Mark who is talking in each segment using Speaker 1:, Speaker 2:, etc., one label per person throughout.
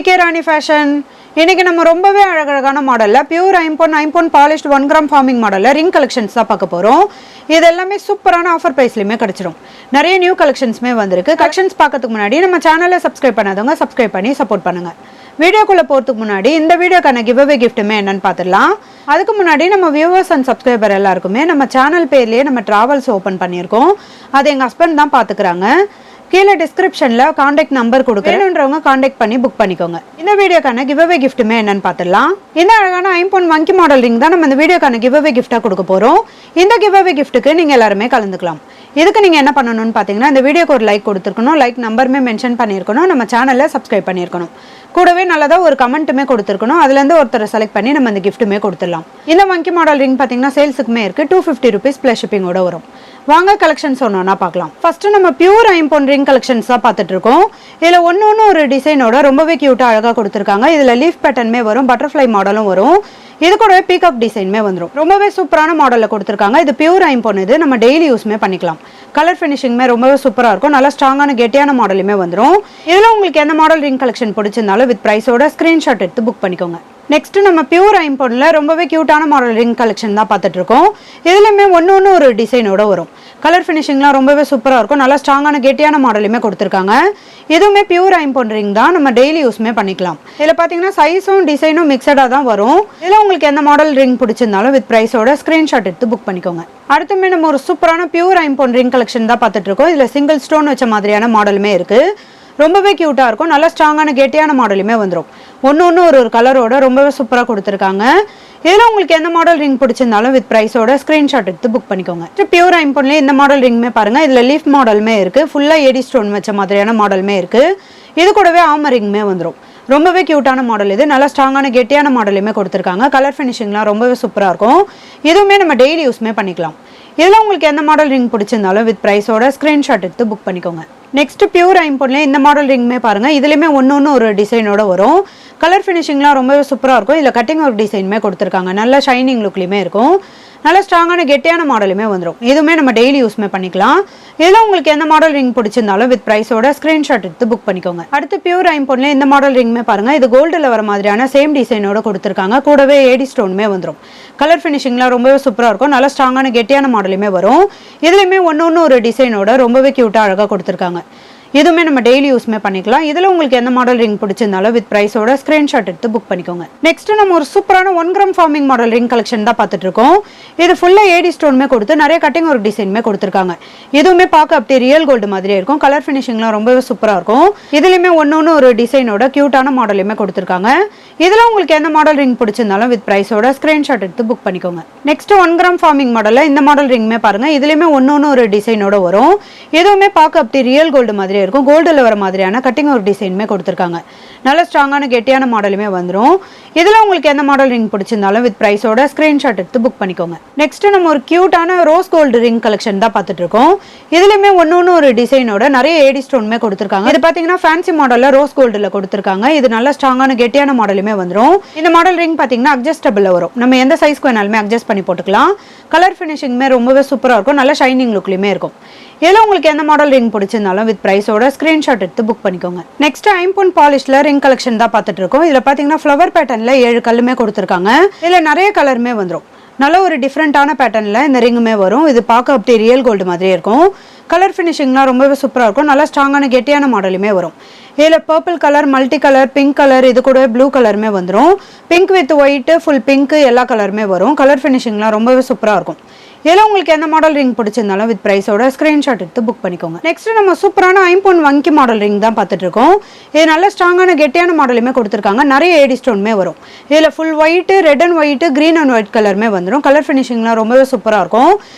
Speaker 1: PK ராணி fashion. இன்னைக்கு நம்ம ரொம்பவே அழகழகான மாடல்ல பியூர் ஐம்பொன் பாலிஷ்ட் 1 கிராம் ஃபார்மிங் மாடல்ல ரிங் கலெக்ஷன்ஸ் தான் பார்க்க போறோம். இது எல்லாமே சூப்பரான ஆஃபர் பிரைஸ்லயுமே கிடைச்சிடும். நிறைய நியூ கலெக்ஷன்ஸ்மே வந்திருக்கு. கலெக்ஷன்ஸ் பார்க்கறதுக்கு முன்னாடி நம்ம சேனலை சப்ஸ்கிரைப் பண்ணாதவங்க சப்ஸ்கிரைப் பண்ணி சப்போர்ட் பண்ணுங்க. வீடியோக்குள்ள போறதுக்கு முன்னாடி இந்த வீடியோக்கான கிவ்அவே கிஃப்ட்டுமே என்னன்னு பார்த்துடலாம். அதுக்கு முன்னாடி நம்ம வியூவர்ஸ் அண்ட் சப்ஸ்கிரைபர் எல்லாருக்குமே நம்ம சேனல் பேர்லயே நம்ம டிராவல்ஸ் ஓப்பன் பண்ணியிருக்கோம். அது எங்க ஹஸ்பண்ட் தான் பாத்துக்கிறாங்க. கீழே டிஸ்கிரிப்ஷன்ல கான்டாக்ட் நம்பர் கொடுக்குறேன்றவங்க கான்டாக்ட் பண்ணி புக் பண்ணிக்கோங்க. இந்த வீடியோக்கான கிவ்அவே கிஃப்ட்டுமே என்னன்னு பார்த்துடலாம். இந்த அழகான ஐம்பொன் வங்கி மாடல் ரிங் தான் நம்ம இந்த வீடியோக்கான கிவ்அவே கிஃப்டா கொடுக்க போறோம். இந்த கிவ்அவே கிஃப்ட்டுக்கு நீங்க எல்லாருமே கலந்துக்கலாம். இதுக்கு நீங்க என்ன பண்ணணும்னு பாத்தீங்கன்னா இந்த வீடியோக்கு ஒரு லைக் கொடுத்துருக்கணும், லைக் நம்பருமே மென்ஷன் பண்ணியிருக்கணும், நம்ம சேனல்ல சப்ஸ்கிரைப் பண்ணியிருக்கணும், கூடவே நல்லதா ஒரு கமெண்ட்டுமே கொடுத்துருக்கணும். அதுல இருந்து ஒருத்தரை செலக்ட் பண்ணி நம்ம இந்த கிஃப்ட்டுமே கொடுத்துடலாம். இந்த வங்கி மாடல் ரிங் பாத்தீங்கன்னா சேல்ஸுக்குமே இருக்கு. 250 rupees பிளஸ் ஷிப்பிங்கோட வரும். வாங்க கலெக்ஷன்ஸ் ஒன்னொன்னா பார்க்கலாம். ஃபர்ஸ்ட் நம்ம பியூர் ஐம்பொன் ரிங் கலெக்ஷன்ஸ் தான் பார்த்துட்டு இருக்கோம். இதுல ஒன்னு ஒரு டிசைனோட ரொம்பவே கியூட்டா அழகா கொடுத்துருக்காங்க. இதுல லீஃப் பேட்டர்னுமே வரும், பட்டர்ஃப்ளை மாடலும் வரும். இது கூடவே பீகாக் டிசைன்மே வந்துடும். ரொம்பவே சூப்பரான மாடல்ல கொடுத்துருக்காங்க. இது பியூர் ஐம்பொன், இது நம்ம டெய்லி யூஸ்மே பண்ணிக்கலாம். கலர் ஃபினிஷிங்மே ரொம்பவே சூப்பரா இருக்கும். நல்லா ஸ்ட்ராங்கான கெட்டியான மாடலுமே வந்துடும். இதுல உங்களுக்கு எந்த மாடல் ரிங் கலெக்ஷன் பிடிச்சிருந்தாலும் வித் பிரைஸோட ஸ்கிரீன்ஷாட் எடுத்து புக் பண்ணிக்கோங்க. நெக்ஸ்ட் நம்ம பியூர் ஐம்பொன்ல ரொம்பவே கியூட்டான மாடல் ரிங் கலெக்ஷன் தான் பார்த்துட்டு இருக்கோம். இதுலயுமே ஒன்னு ஒரு டிசைனோட வரும். கலர் ஃபினிஷிங்லாம் ரொம்பவே சூப்பரா இருக்கும். நல்லா ஸ்ட்ராங்கான கெட்டியான மாடலுமே கொடுத்துருக்காங்க. இதுவுமே பியூர் ஐம்பொன் ரிங் தான், நம்ம டெய்லி யூஸ்மே பண்ணிக்கலாம். இதுல பாத்தீங்கன்னா சைஸும் டிசைனும் மிக்சடா தான் வரும். இதுல உங்களுக்கு எந்த மாடல் ரிங் பிடிச்சிருந்தாலும் வித் பிரைஸோட ஸ்கிரீன்ஷாட் எடுத்து புக் பண்ணிக்கோங்க. அடுத்துமே நம்ம ஒரு சூப்பரான பியூர் ஐம்பொன் ரிங் கலெக்ஷன் தான் பார்த்துட்டு இருக்கோம். இதுல சிங்கிள் ஸ்டோன் வச்ச மாதிரியான மாடலுமே இருக்கு. ரொம்பவே கியூட்டா இருக்கும். நல்லா ஸ்ட்ராங்கான கெட்டியான மாடலுமே வந்துடும். ஒன்னு ஒரு கலரோட ரொம்பவே சூப்பரா கொடுத்துருக்காங்க. இதுல உங்களுக்கு எந்த மாடல் ரிங் பிடிச்சிருந்தாலும் வித் பிரைஸோட ஸ்கிரீன்ஷாட் எடுத்து புக் பண்ணிக்கோங்க. பியூர் ஐம்பொன்லயே இந்த மாடல் ரிங்மே பாருங்க. இதுல லீஃப் மாடலுமே இருக்கு. ஃபுல்லா ஏடி ஸ்டோன் வச்ச மாதிரியான மாடலுமே இருக்கு. இது கூடவே ஆமர் ரிங்மே வந்துடும். ரொம்பவே கியூட்டான மாடல் இது. நல்லா ஸ்ட்ராங்கான கெட்டியான மாடலுமே கொடுத்துருக்காங்க. கலர் ஃபினிஷிங்லாம் ரொம்பவே சூப்பரா இருக்கும். இதுவுமே நம்ம டெய்லி யூஸ்மே பண்ணிக்கலாம். இதுல உங்களுக்கு எந்த மாடல் ரிங் பிடிச்சிருந்தாலும் வித் பிரைஸோட ஸ்கிரீன்ஷாட் எடுத்து புக் பண்ணிக்கோங்க. நெக்ஸ்ட் பியூர் ஐம்பொன்ல இந்த மாடல் ரிங்மே பாருங்க. இதுலயுமே ஒன்னு ஒரு டிசைனோட வரும். கலர் ஃபினிஷிங்லாம் ரொம்பவே சூப்பரா இருக்கும். இதுல கட்டிங் ஒர்க் டிசைனுமே கொடுத்துருக்காங்க. நல்ல ஷைனிங் லுக்லயுமே இருக்கும். நல்ல ஸ்ட்ராங்கான கெட்டியான மாடலுமே வந்துடும். இதுவுமே நம்ம டெய்லி யூஸ்மே பண்ணிக்கலாம். இதுல உங்களுக்கு எந்த மாடல் ரிங் பிடிச்சிருந்தாலும் வித் பிரைஸோட ஸ்கிரீன்ஷாட் எடுத்து புக் பண்ணிக்கோங்க. அடுத்து பியூர் ஐம்பொன்ல இந்த மாடல் ரிங்மே பாருங்க. இது கோல்டுல வர மாதிரியான சேம் டிசைனோட கொடுத்துருக்காங்க. கூடவே ஏடி ஸ்டோனுமே வந்துடும். கலர் ஃபினிஷிங்லாம் ரொம்பவே சூப்பரா இருக்கும். நல்ல ஸ்ட்ராங்கான கெட்டியான மாடலுமே வரும். இதுலயுமே ஒன்னு ஒரு டிசைனோட ரொம்பவே கியூட்டா அழகா கொடுத்துருக்காங்க. இதுவுமே நம்ம டெய்லி யூஸ்மே பண்ணிக்கலாம். இதுல உங்களுக்கு எந்த மாடல் ரிங் பிடிச்சிருந்தாலும் வித் பிரைஸோட ஸ்கிரீன்ஷாட் எடுத்து புக் பண்ணிக்கோங்க. நெக்ஸ்ட் நம்ம ஒரு சூப்பரான 1 gram forming model ring collection தான் பார்த்துட்டு இருக்கோம். இது ஃபுல்லா ஏடி ஸ்டோனுமே கொடுத்து நிறைய கட்டிங் ஒரு டிசைனுமே கொடுத்துருக்காங்க. இதுவுமே பார்க்க அப்படியே ரியல் கோல்டு மாதிரியே இருக்கும். கலர் ஃபினிஷிங்லாம் ரொம்பவே சூப்பரா இருக்கும். இதுலயுமே ஒன்னு ஒரு டிசைனோட கியூட்டான மாடலுமே கொடுத்துருக்காங்க. இதுல உங்களுக்கு எந்த மாடல் ரிங் பிடிச்சிருந்தாலும் வித் பிரைஸோட ஸ்கிரீன்ஷாட் எடுத்து புக் பண்ணிக்கோங்க. நெக்ஸ்ட் 1 கிராம் ஃபார்மிங் மாடல்ல இந்த மாடல் ரிங்மே பாருங்க. இதுலயுமே ஒன்னு ஒரு டிசைனோட வரும். இதுவுமே பார்க்க அப்படியே ரியல் கோல்டு மாதிரி இருக்கும். கோல்டுல வர மாதிரியான கட்டிங் ஒரு டிசைனுமே கொடுத்துருக்காங்க. நல்ல ஸ்ட்ராங்கான கெட்டியான மாடலுமே வந்துடும். இதுல உங்களுக்கு எந்த மாடல் ரிங் பிடிச்சிருந்தாலும் வித் பிரைஸோட ஸ்கிரீன்ஷாட் எடுத்து புக் பண்ணிக்கோங்க. நெக்ஸ்ட் நம்ம ஒரு கியூட்டான ரோஸ் கோல்டு ரிங் கலெக்ஷன் தான் பார்த்துட்டு இருக்கோம். இதுலயுமே ஒன்னு ஒரு டிசைனோட நிறைய ஏடி ஸ்டோனுமே கொடுத்துருக்காங்க. இது பாத்தீங்கன்னா ஃபேன்சி மாடல்ல ரோஸ் கோல்டுல கொடுத்துருக்காங்க. இது நல்ல ஸ்ட்ராங்கான கெட்டியான மாடலுமே வந்துடும். இந்த மாடல் ரிங் பாத்தீங்கன்னா அட்ஜஸ்டபிள்ல வரும். நம்ம எந்த சைஸ்க்கு வேணாலுமே அட்ஜஸ்ட் பண்ணி போட்டுக்கலாம். கலர் ஃபினிஷிங்மே ரொம்பவே சூப்பரா இருக்கும். நல்ல ஷைனிங் லுக்லயுமே இருக்கும். இதுல உங்களுக்கு எந்த மாடல் ரிங் பிடிச்சிருந்தாலும் வித் பிரைஸோட ஸ்கிரீன்ஷாட் எடுத்து புக் பண்ணிக்கோங்க. நெக்ஸ்ட் ஐம்பொன் பாலிஷ்ல ரிங் கலெக்ஷன் தான் பார்த்துட்டு இருக்கோம். இதுல பாத்தீங்கன்னா ஃப்ளவர் பேட்டர்ன்ல 7 கல்லுமே கொடுத்துருக்காங்க. இதுல நிறைய கலருமே வந்துடும். நல்ல ஒரு டிஃப்ரெண்டான பேட்டர்ன்ல இந்த ரிங்குமே வரும். இது பார்க்க அப்படியே ரியல் கோல்டு மாதிரியே இருக்கும். கலர் ஃபினிஷிங்லாம் ரொம்பவே சூப்பரா இருக்கும். நல்லா ஸ்ட்ராங்கான கெட்டியான மாடலுமே வரும். இதுல purple colour, multi colour, pink colour, இது கூட ப்ளூ கலருமே வந்துடும். Pink with white, full pink, எல்லா கலருமே வரும். கலர் ஃபினிஷிங்லாம் ரொம்பவே சூப்பரா இருக்கும். இதுல உங்களுக்கு எந்த மாடல் ரிங் பிடிச்சிருந்தாலும் வித் பிரைஸோட ஸ்கிரீன்ஷாட் எடுத்து புக் பண்ணிக்கோங்க. நெக்ஸ்ட் நம்ம சூப்பரான ஐம்பொன் வங்கி மாடல் ரிங் தான் பார்த்துட்டு இருக்கோம். இது நல்ல ஸ்ட்ராங்கான கெட்டியான மாடலுமே கொடுத்துருக்காங்க. நிறைய ஏடி ஸ்டோனுமே வரும். இதுல full white, red and white, green and white கலருமே வந்துடும். கலர் ஃபினிஷிங்லாம் ரொம்பவே சூப்பரா இருக்கும்.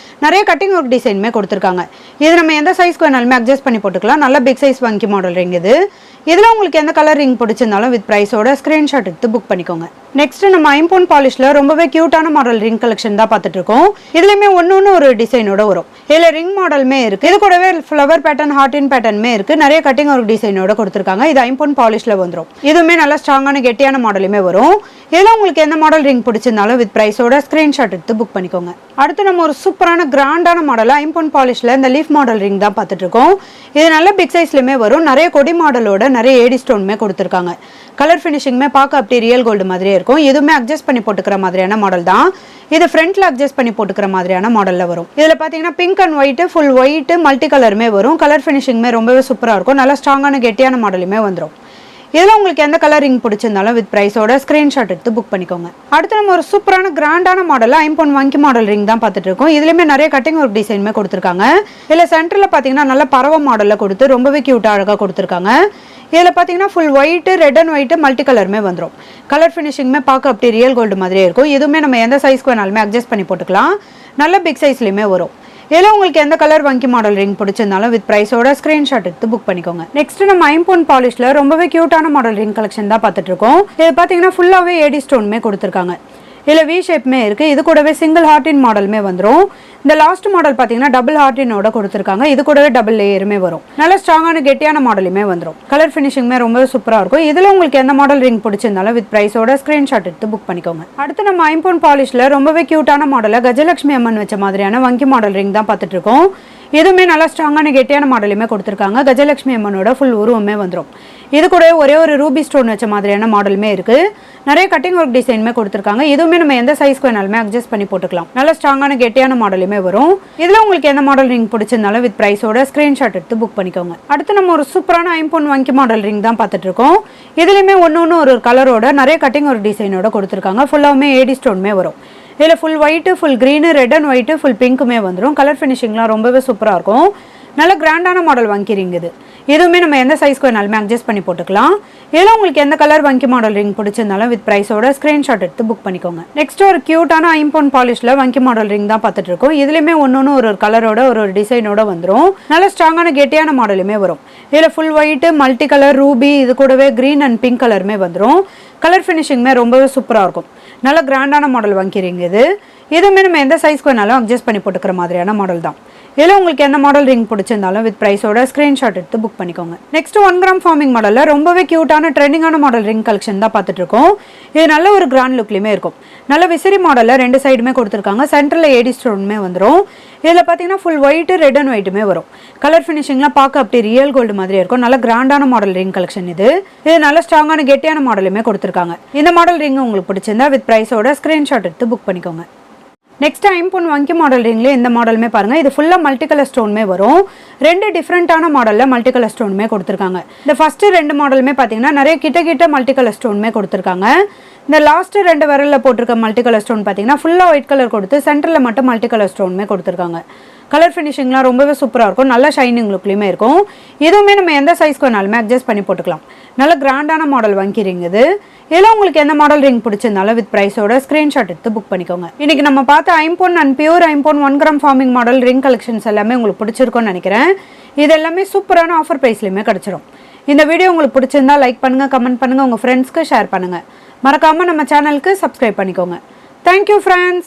Speaker 1: நிறைய கட்டிங் ஒர்க் டிசைனுமே கொடுத்துருக்காங்க. இது நம்ம எந்த சைஸ்க்கு வேணாலுமே அட்ஜஸ்ட் பண்ணி போட்டுக்கலாம். நல்ல பிக் சைஸ் வங்கி மாடல் ரிங் இது. இதுல உங்களுக்கு எந்த கலர் ரிங் பிடிச்சிருந்தாலும் வித் பிரைஸோட ஸ்கிரீன்ஷாட் எடுத்து புக் பண்ணிக்கோங்க. நெக்ஸ்ட் நம்ம ஐம்பொன் பாலிஷ்ல ரொம்பவே கியூட்டான மாடல் ரிங் கலெக்ஷன் தான் பார்த்துட்டு இருக்கோம். இதுலயுமே ஒன்னு ஒரு டிசைனோட வரும். இதுல ரிங் மாடலுமே இருக்கு. இது கூடவே ஃப்ளவர் பேட்டர்ன், ஹார்டின் பேட்டர்னுமே இருக்கு. நிறைய கட்டிங் ஒரு டிசைனோட கொடுத்துருக்காங்க. இது ஐம்பொன் பாலிஷ்ல வந்துடும். இதுவுமே நல்ல ஸ்ட்ராங்கான கெட்டியான மாடலுமே வரும். இதுல உங்களுக்கு எந்த மாடல் ரிங் பிடிச்சிருந்தாலும் வித் பிரைஸோட ஸ்கிரீன்ஷாட் எடுத்து புக் பண்ணிக்கோங்க. அடுத்து நம்ம ஒரு சூப்பரான கிராண்டான மாடல் ஐம்பொன் பாலிஷ்ல இந்த லீஃப் மாடல் ரிங் தான் பார்த்துட்டு இருக்கோம். இது நல்ல பிக் சைஸ்லயுமே வரும். நிறைய கொடி மாடலோட நிறைய ஏடி ஸ்டோனுமே கொடுத்துருக்காங்க. கலர் ஃபினிஷிங்குமே பார்க்க அப்படியே ரியல் கோல்டு மாதிரியே இருக்கும். எதுவுமே அட்ஜஸ்ட் பண்ணி போட்டுக்கிற மாதிரியான மாடல் தான். இது ஃப்ரண்ட்ல அட்ஜஸ்ட் பண்ணி போட்டுக்கிற மாதிரியான மாடல்ல வரும். இதுல பாத்தீங்கன்னா pink and white, full white, multi கலருமே வரும். கலர் ஃபினிஷிங்குமே ரொம்பவே சூப்பரா இருக்கும். நல்லா ஸ்ட்ராங்கான கெட்டியான மாடலுமே வந்துடும். இதில் உங்களுக்கு எந்த கலர் ரிங் பிடிச்சிருந்தாலும் வித் ப்ரைஸோட ஸ்க்ரீன்ஷாட் எடுத்து புக் பண்ணிக்கோங்க. அடுத்து நம்ம ஒரு சூப்பரான கிராண்டான மாடலில் ஐம்பொன் வங்கி மாடல் ரிங் தான் பார்த்துட்டு இருக்கோம். இதுலேயுமே நிறைய கட்டிங் ஒர்க் டிசைனுமே கொடுத்துருக்காங்க. இதில் சென்டரில் பார்த்தீங்கன்னா நல்ல பறவை மாடலில் கொடுத்து ரொம்பவே க்யூட்டாக அழகாக கொடுத்துருக்காங்க. இதில் பார்த்தீங்கன்னா full white, red and white, multi கலருமே வந்துடும். கலர் ஃபினிஷிங்குமே பார்க்க அப்படி ரியல் கோல்டு மாதிரியே இருக்கும். இதுவுமே நம்ம எந்த சைஸ்க்கு வேணாலுமே அட்ஜஸ்ட் பண்ணி போட்டுக்கலாம். நல்ல பிக் சைஸ்லையுமே வரும். இதில் உங்களுக்கு எந்த கலர் வங்கி மாடல் ரிங் பிடிச்சிருந்தாலும் வித் ப்ரைஸோட ஸ்க்ரீன்ஷாட் எடுத்து புக் பண்ணிக்கோங்க. நெக்ஸ்ட் நம்ம ஐம்பொன் பாலிஷ்ல ரொம்பவே கியூட்டான மாடல் ரிங் கலெக்ஷன் தான் பார்த்துட்டு இருக்கோம். இது பார்த்தீங்கன்னா ஃபுல்லாகவே ஏடி ஸ்டோனுமே கொடுத்துருக்காங்க. இதில் வி ஷேப்மே இருக்குது. இது கூடவே சிங்கிள் ஹார்டின் மாடலுமே வந்துடும். இந்த லாஸ்ட் மாடல் பார்த்தீங்கன்னா டபுள் ஹார்டினோட கொடுத்துருக்காங்க. இது கூடவே டபுள் லேயருமே வரும். நல்ல ஸ்ட்ராங்கான கெட்டியான மாடலுமே வந்துடும். கலர் ஃபினிஷிங்குமே ரொம்ப சூப்பராக இருக்கும். இதில் உங்களுக்கு எந்த மாடல் ரிங் பிடிச்சிருந்தாலும் வித் ப்ரைஸோட ஸ்க்ரீன்ஷாட் எடுத்து புக் பண்ணிக்கோங்க. அடுத்து நம்ம ஐம்பொன் பாலிஷில் ரொம்பவே கியூட்டான மாடலில் கஜலட்சுமி அம்மன் வச்ச மாதிரியான வங்கி மாடல் ரிங் தான் பார்த்துட்டு இருக்கோம். இதுவுமே நல்லா ஸ்ட்ராங்கான கெட்டியான மாடலுமே கொடுத்துருக்காங்க. கஜலட்சுமி அம்மனோட ஃபுல் உருவமே வந்துடும். இது கூட ஒரே ஒரு ரூபி ஸ்டோன் வச்ச மாதிரியான மாடலுமே இருக்குது. நிறைய கட்டிங் ஒர்க் டிசைனுமே கொடுத்துருக்காங்க. இதுவுமே நம்ம எந்த சைஸ்க்கு வேணாலுமே அட்ஜஸ்ட் பண்ணி போட்டுக்கலாம். நல்ல ஸ்ட்ராங்கான கெட்டியான மாடலுமே வரும். இதில் உங்களுக்கு எந்த மாடல் ரிங் பிடிச்சிருந்தாலும் வித் ப்ரைஸோட ஸ்க்ரீன்ஷாட் எடுத்து புக் பண்ணிக்கோங்க. அடுத்து நம்ம ஒரு சூப்பரான ஐம்பொன் வங்கி மாடல் ரிங் தான் பார்த்துட்டு இருக்கோம். இதுலையுமே ஒன்று ஒரு கலரோட நிறைய கட்டிங் ஒர்க் டிசைனோட கொடுத்துருக்காங்க. ஃபுல்லாகவுமே ஏடி ஸ்டோனுமே வரும். இதில் full white, full green, red and white, full பிங்க்குமே வந்துடும். கலர் ஃபினிஷிங்லாம் ரொம்பவே சூப்பராக இருக்கும். நல்ல கிராண்டான மாடல் வங்கி ரிங் இது. இதுவுமே நம்ம எந்த சைஸ்க்கு வேணாலுமே அட்ஜஸ்ட் பண்ணி போட்டுக்கலாம். இதில் உங்களுக்கு எந்த கலர் வங்கி மாடல் ரிங் பிடிச்சிருந்தாலும் வித் ப்ரைஸோட ஸ்க்ரீன்ஷாட் எடுத்து புக் பண்ணிக்கோங்க. நெக்ஸ்ட் ஒரு கியூட்டான ஐம்பொன் பாலிஷில் வங்கி மாடல் ரிங் தான் பார்த்துட்டு இருக்கோம். இதுலேயுமே ஒன்று ஒரு கலரோட ஒரு டிசைனோட வந்துடும். நல்ல ஸ்ட்ராங்கான கெட்டியான மாடலுமே வரும். இதில் full white, multi colour, Ruby, இது கூடவே க்ரீன் அண்ட் பிங்க் கலருமே வந்துடும். கலர் ஃபினிஷிங்குமே ரொம்பவே சூப்பராக இருக்கும். நல்ல கிராண்டான மாடல் வங்கி ரிங் இது. இதுவுமே நம்ம எந்த சைஸ்க்கு வேணாலும் அட்ஜஸ்ட் பண்ணி போட்டுக்கிற மாதிரியான மாடல் தான். இதில் உங்களுக்கு எந்த மாடல் ரிங் பிடிச்சிருந்தாலும் வித் ப்ரைஸோட ஸ்க்ரீன்ஷாட் எடுத்து புக் பண்ணிக்கோங்க. நெக்ஸ்ட் 1 கிராம் ஃபார்மிங் மாடலில் ரொம்பவே கியூட்டான ட்ரெண்டிங்கான மாடல் ரிங் கலெக்ஷன் தான் பார்த்துட்டு இருக்கோம். இது நல்ல ஒரு கிராண்ட் லுக்லையுமே இருக்கும். நல்ல விசிறி மாடலில் 2 சைடுமே கொடுத்துருக்காங்க. சென்டரில் ஏடி ஸ்டோனுமே வந்துடும். இதில் பார்த்தீங்கன்னா ஃபுல் ஒயிட்டு, ரெட் அண்ட் ஒயிட்டுமே வரும். கலர் ஃபினிஷிங்லாம் பார்க்க அப்படி ரியல் கோல்டு மாதிரியே இருக்கும். நல்ல கிராண்டான மாடல் ரிங் கலெக்ஷன் இது. இது நல்ல ஸ்ட்ராங்கான கெட்டியான மாடலுமே கொடுத்துருக்காங்க. இந்த மாடல் ரிங் உங்களுக்கு பிடிச்சிருந்தா வித் ப்ரைஸோட ஸ்க்ரீன்ஷாட் எடுத்து புக் பண்ணிக்கோங்க. நெக்ஸ்ட் ஐம்பொன் வங்கி மாடல் ரிங்லேயே இந்த மாடலுமே பாருங்கள். இது ஃபுல்லாக மல்டி கலர் ஸ்டோனுமே வரும். 2 டிஃப்ரெண்ட்டான மாடலில் மல்டி கலர் ஸ்டோனுமே கொடுத்துருக்காங்க. இந்த ஃபஸ்ட்டு 2 மாடலுமே பார்த்தீங்கன்னா நிறைய கிட்ட மல்டி கலர் ஸ்டோனுமே கொடுத்துருக்காங்க. இந்த லாஸ்ட் 2 விரலில் போட்டிருக்க மல்டி கலர் ஸ்டோன் பார்த்தீங்கன்னா ஃபுல்லாக ஒயிட் கலர் கொடுத்து சென்டரில் மட்டும் மல்டி கலர் ஸ்டோனுமே கொடுத்துருக்காங்க. கலர் ஃபினிஷிங்லாம் ரொம்பவே சூப்பராக இருக்கும். நல்ல ஷைனிங் லுக்லையுமே இருக்கும். இதுவுமே நம்ம எந்த சைஸ்க்கு வேணாலுமே அட்ஜஸ்ட் பண்ணி போட்டுக்கலாம். நல்ல கிராண்டான மாடல் வங்கி ரிங் இது. இதில் உங்களுக்கு எந்த மாடல் ரிங் பிடிச்சிருந்தாலும் வித் ப்ரைஸோட ஸ்க்ரீன்ஷாட் எடுத்து புக் பண்ணிக்கோங்க. இன்னைக்கு நம்ம பார்த்த ஐம்பொன் அண்ட் பியூர் ஐம்பொன் 1 gram forming model ring collections எல்லாமே உங்களுக்கு பிடிச்சிருக்கும்னு நினைக்கிறேன். இது எல்லாமே சூப்பரான ஆஃபர் ப்ரைஸ்லையுமே கிடச்சிரும். இந்த வீடியோ உங்களுக்கு பிடிச்சிருந்தா லைக் பண்ணுங்கள், கமெண்ட் பண்ணுங்கள், உங்கள் ஃப்ரெண்ட்ஸ்க்கு ஷேர் பண்ணுங்கள். மறக்காமல் நம்ம சேனலுக்கு சப்ஸ்கிரைப் பண்ணிக்கோங்க. Thank you friends.